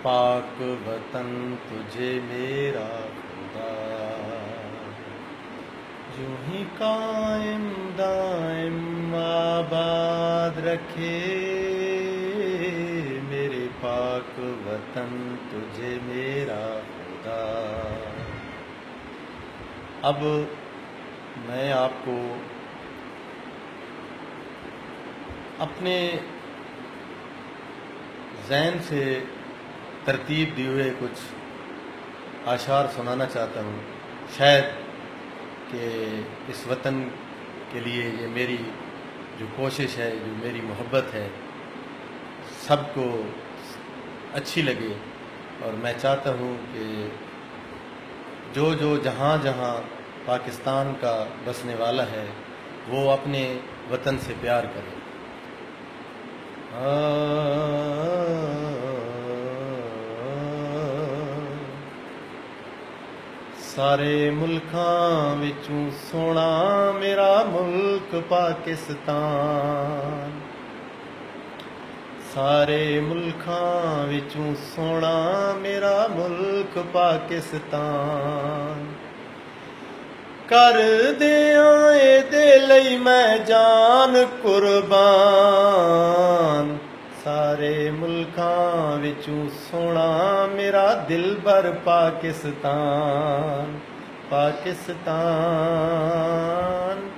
पाक वतन तुझे मेरा खुदा यूं ही कायम दायम आबाद रखे। मेरे पाक वतन तुझे मेरा खुदा। अब मैं आपको अपने ज़हन से तरतीब दिए हुए कुछ आशार सुनाना चाहता हूँ। शायद कि इस वतन के लिए ये मेरी जो कोशिश है, जो मेरी मोहब्बत है, सबको अच्छी लगे। और मैं चाहता हूँ कि जो जो जहाँ जहाँ पाकिस्तान का बसने वाला है वो अपने वतन से प्यार करे। सारे मुल्कां विचों सोहना मेरा मुल्क पाकिस्तान। सारे मुल्कां विचों सोहना मेरा मुल्क पाकिस्तान। कर दियां एदे लई मैं जान कुर्बान। सारे मुल्कां विचों सोहना मेरा दिलबर पाकिस्तान। पाकिस्तान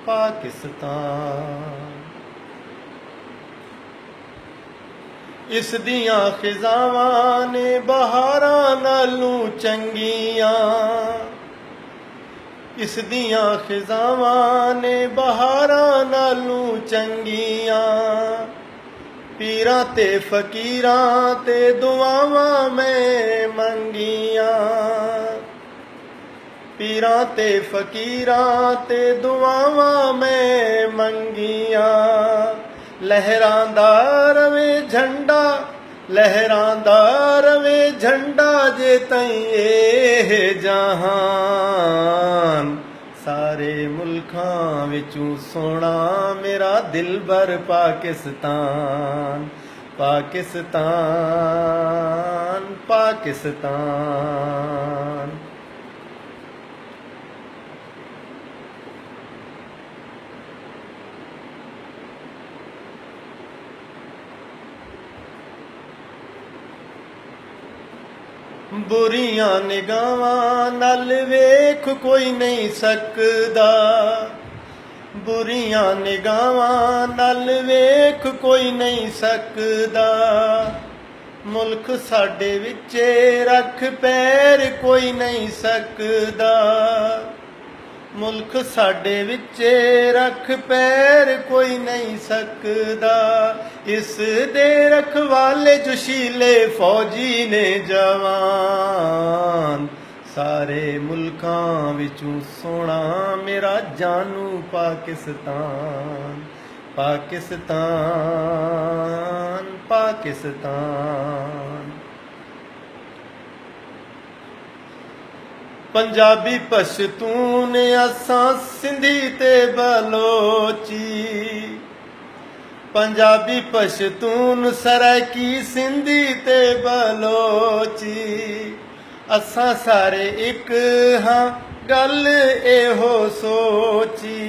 पाकिस्तान। इस दियां खिजावां ने बहारां नालों चंगियां। इस दियां खिजावां ने बहारां नालों चंगियां। पीरां ते फकीरां ते दुआवां मैं मंगियां। पीरां ते फकीरां ते दुआवां मैं मंगियां। लहरांदा रवे झंडा, लहरांदा रवे झंडा जे ताईं एह जहान। सारे मुल्कां विचों सोहना मेरा दिलबर पाकिस्तान। पाकिस्तान पाकिस्तान। बुरियां निगाहां नाल वेख कोई नहीं सकदा। बुरियां निगाहां नाल वेख कोई नहीं सकदा। मुल्क साडे विचे रख पैर कोई नहीं सकदा। मुल्क साडे विचे रख पैर कोई नहीं सकदा। इस दे रखवाले जोशीले फौजी ने जवान। सारे मुल्कां विचों सोहना मेरा जानू पाकिस्तान। पाकिस्तान पाकिस्तान। पंजाबी पश्तून असां सिंधी ते बलोची। पंजाबी पश्तून सराइकी सिंधी ते बलोची। असां सारे एक हाँ गल एहो सोची।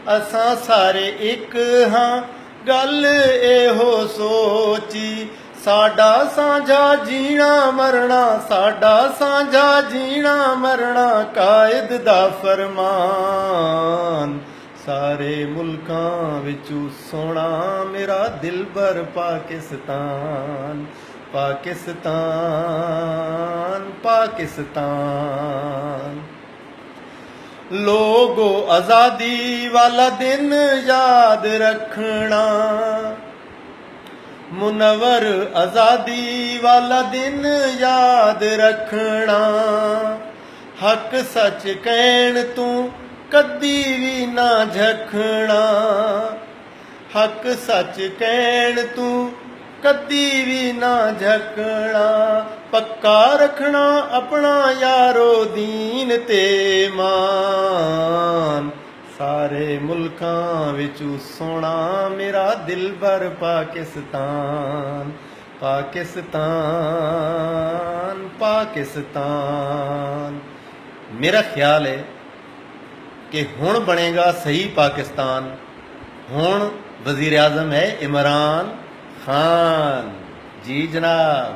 असां सारे एक हाँ गल एहो सोची। साडा सांझा जीना मरना, साडा सांझा जीना मरना कायद दा फरमान। सारे मुल्कां विचों सोहना मेरा दिलबर पाकिस्तान। पाकिस्तान पाकिस्तान। लोगो आज़ादी वाला दिन याद रखना। मुनव्वर आज़ादी वाला दिन याद रखना। हक सच कहण तू कदी भी ना झखना। हक सच कहण तू कदी भी ना झकना। पक्का रखना अपना यारो दीन ते मान। सारे मुल्कां विचों सोहना मेरा दिलबर पाकिस्तान। پاکستان پاکستان میرا خیال ہے کہ ہن بنے گا صحیح پاکستان ہن وزیر اعظم ہے عمران خان جی جناب